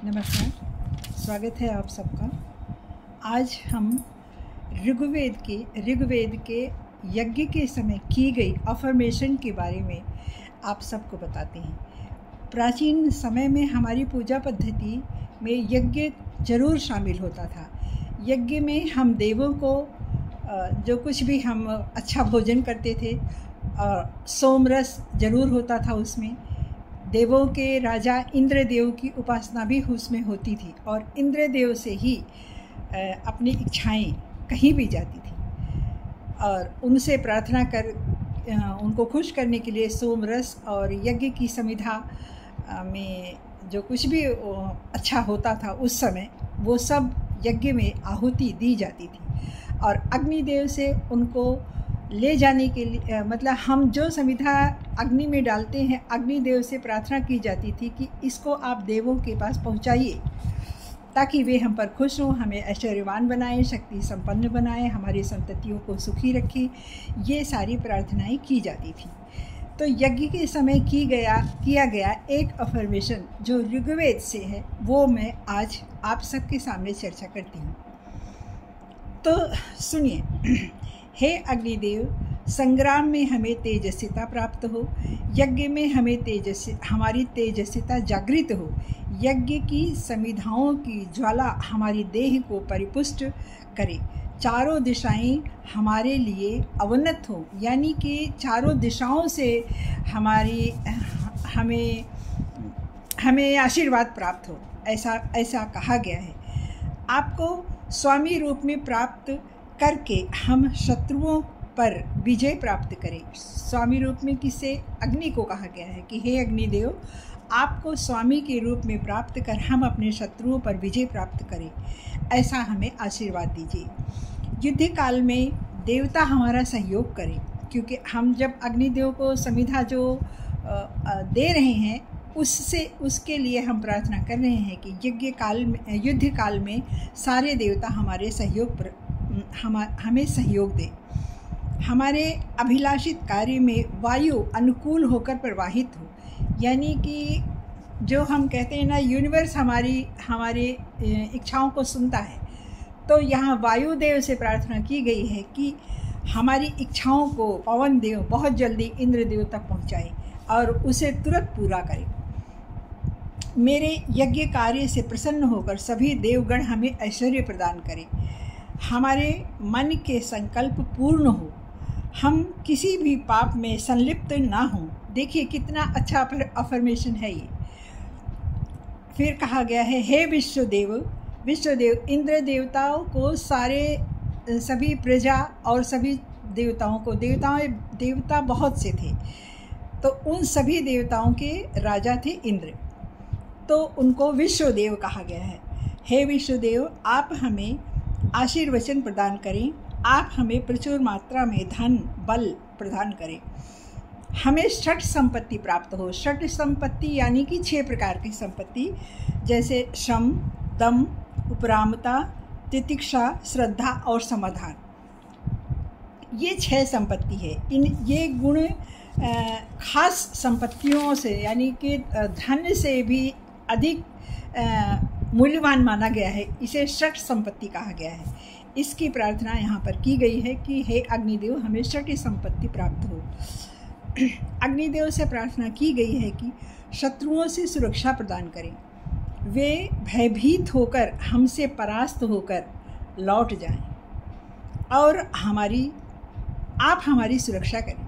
नमस्कार, स्वागत है आप सबका। आज हम ऋग्वेद के यज्ञ के समय की गई अफर्मेशन के बारे में आप सबको बताते हैं। प्राचीन समय में हमारी पूजा पद्धति में यज्ञ जरूर शामिल होता था। यज्ञ में हम देवों को जो कुछ भी हम अच्छा भोजन करते थे और सोमरस जरूर होता था। उसमें देवों के राजा इंद्रदेव की उपासना भी उसमें होती थी और इंद्रदेव से ही अपनी इच्छाएं कहीं भी जाती थी और उनसे प्रार्थना कर उनको खुश करने के लिए सोमरस और यज्ञ की समिधा में जो कुछ भी अच्छा होता था उस समय वो सब यज्ञ में आहुति दी जाती थी और अग्निदेव से उनको ले जाने के लिए मतलब हम जो समिधा अग्नि में डालते हैं, अग्निदेव से प्रार्थना की जाती थी कि इसको आप देवों के पास पहुंचाइए ताकि वे हम पर खुश हों, हमें ऐश्वर्यवान बनाएं, शक्ति संपन्न बनाएं, हमारी संततियों को सुखी रखें। ये सारी प्रार्थनाएं की जाती थी। तो यज्ञ के समय किया गया एक अफर्मेशन जो ऋग्वेद से है वो मैं आज आप सबके सामने चर्चा करती हूँ। तो सुनिए। हे अग्निदेव, संग्राम में हमें तेजस्विता प्राप्त हो, यज्ञ में हमारी तेजस्विता जागृत हो, यज्ञ की समिधाओं की ज्वाला हमारी देह को परिपुष्ट करे, चारों दिशाएं हमारे लिए अवनत हो, यानी कि चारों दिशाओं से हमें आशीर्वाद प्राप्त हो। ऐसा कहा गया है। आपको स्वामी रूप में प्राप्त करके हम शत्रुओं पर विजय प्राप्त करें। स्वामी रूप में किसे? अग्नि को कहा गया है कि हे अग्निदेव, आपको स्वामी के रूप में प्राप्त कर हम अपने शत्रुओं पर विजय प्राप्त करें, ऐसा हमें आशीर्वाद दीजिए। युद्ध काल में देवता हमारा सहयोग करें, क्योंकि हम जब अग्निदेव को समिधा जो दे रहे हैं उसके लिए हम प्रार्थना कर रहे हैं कि युद्ध काल में सारे देवता हमें सहयोग दें। हमारे अभिलाषित कार्य में वायु अनुकूल होकर प्रवाहित हो, यानी कि जो हम कहते हैं ना, यूनिवर्स हमारी इच्छाओं को सुनता है। तो यहाँ वायुदेव से प्रार्थना की गई है कि हमारी इच्छाओं को पवन देव बहुत जल्दी इंद्रदेव तक पहुँचाए और उसे तुरंत पूरा करें। मेरे यज्ञ कार्य से प्रसन्न होकर सभी देवगण हमें ऐश्वर्य प्रदान करें, हमारे मन के संकल्प पूर्ण हो, हम किसी भी पाप में संलिप्त ना हों। देखिए कितना अच्छा अफर्मेशन है ये। फिर कहा गया है, हे विश्वदेव, इंद्र देवताओं को सभी प्रजा और सभी देवताओं को देवता बहुत से थे, तो उन सभी देवताओं के राजा थे इंद्र, तो उनको विश्वदेव कहा गया है। हे विश्वदेव, आप हमें आशीर्वचन प्रदान करें, आप हमें प्रचुर मात्रा में धन बल प्रदान करें, हमें षट संपत्ति प्राप्त हो। षट संपत्ति यानी कि 6 प्रकार की संपत्ति, जैसे शम, दम, उपरामता, तितिक्षा, श्रद्धा और समाधान। ये 6 संपत्ति है। ये गुण खास संपत्तियों से यानी कि धन से भी अधिक मूल्यवान माना गया है। इसे षट संपत्ति कहा गया है। इसकी प्रार्थना यहाँ पर की गई है कि हे अग्निदेव, हमें षट संपत्ति प्राप्त हो। अग्निदेव से प्रार्थना की गई है कि शत्रुओं से सुरक्षा प्रदान करें, वे भयभीत होकर हमसे परास्त होकर लौट जाएं और आप हमारी सुरक्षा करें।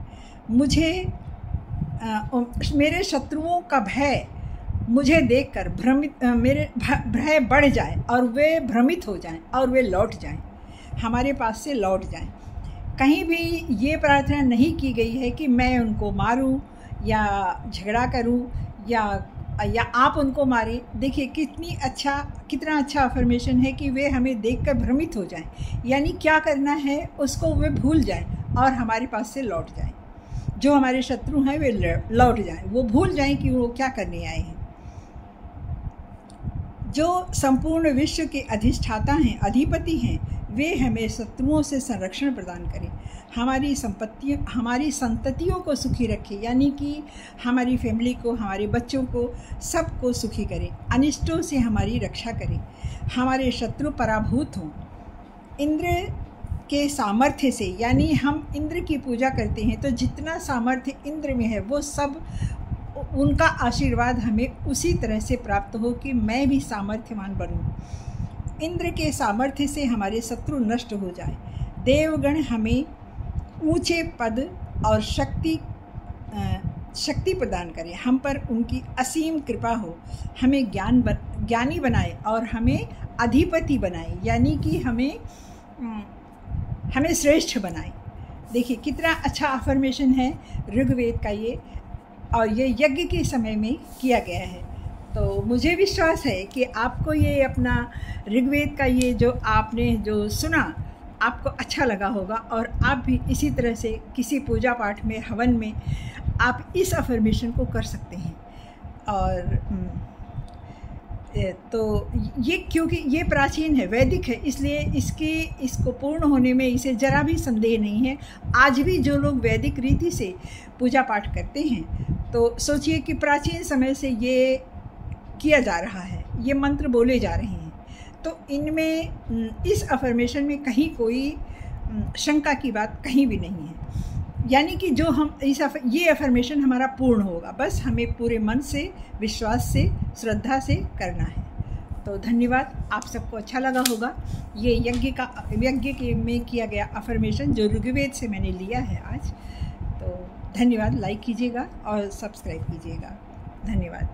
मेरे शत्रुओं का भय मुझे देखकर मेरे भय बढ़ जाए और वे भ्रमित हो जाएं और वे लौट जाएं, हमारे पास से लौट जाएं। कहीं भी ये प्रार्थना नहीं की गई है कि मैं उनको मारूं या झगड़ा करूं या आप उनको मारें। देखिए कितना अच्छा अफर्मेशन है कि वे हमें देखकर भ्रमित हो जाएं, यानी क्या करना है उसको वे भूल जाएं और हमारे पास से लौट जाएं। जो हमारे शत्रु हैं वे लौट जाएं, वो भूल जाएं कि वो क्या करने आए हैं। जो संपूर्ण विश्व के अधिष्ठाता हैं, अधिपति हैं, वे हमें शत्रुओं से संरक्षण प्रदान करें, हमारी संततियों को सुखी रखें, यानी कि हमारी फैमिली को, हमारे बच्चों को, सबको सुखी करें, अनिष्टों से हमारी रक्षा करें, हमारे शत्रु पराभूत हों। इंद्र के सामर्थ्य से, यानी हम इंद्र की पूजा करते हैं तो जितना सामर्थ्य इंद्र में है वो सब, उनका आशीर्वाद हमें उसी तरह से प्राप्त हो कि मैं भी सामर्थ्यवान बनूं। इंद्र के सामर्थ्य से हमारे शत्रु नष्ट हो जाए। देवगण हमें ऊंचे पद और शक्ति प्रदान करें, हम पर उनकी असीम कृपा हो, हमें ज्ञानी बनाए और हमें अधिपति बनाए, यानी कि हमें श्रेष्ठ बनाए। देखिए कितना अच्छा अफर्मेशन है ऋग्वेद का ये, और ये यज्ञ के समय में किया गया है। तो मुझे विश्वास है कि आपको ये अपना ऋग्वेद का ये जो आपने जो सुना आपको अच्छा लगा होगा, और आप भी इसी तरह से किसी पूजा पाठ में, हवन में आप इस अफर्मेशन को कर सकते हैं। और तो ये, क्योंकि ये प्राचीन है, वैदिक है, इसलिए इसको पूर्ण होने में इसे ज़रा भी संदेह नहीं है। आज भी जो लोग वैदिक रीति से पूजा पाठ करते हैं तो सोचिए कि प्राचीन समय से ये किया जा रहा है, ये मंत्र बोले जा रहे हैं, तो इनमें इस अफर्मेशन में कहीं कोई शंका की बात कहीं भी नहीं है। यानी कि जो हम ये अफर्मेशन हमारा पूर्ण होगा, बस हमें पूरे मन से, विश्वास से, श्रद्धा से करना है। तो धन्यवाद, आप सबको अच्छा लगा होगा ये यज्ञ में किया गया अफर्मेशन जो ऋग्वेद से मैंने लिया है आज। तो धन्यवाद, लाइक कीजिएगा और सब्सक्राइब कीजिएगा। धन्यवाद।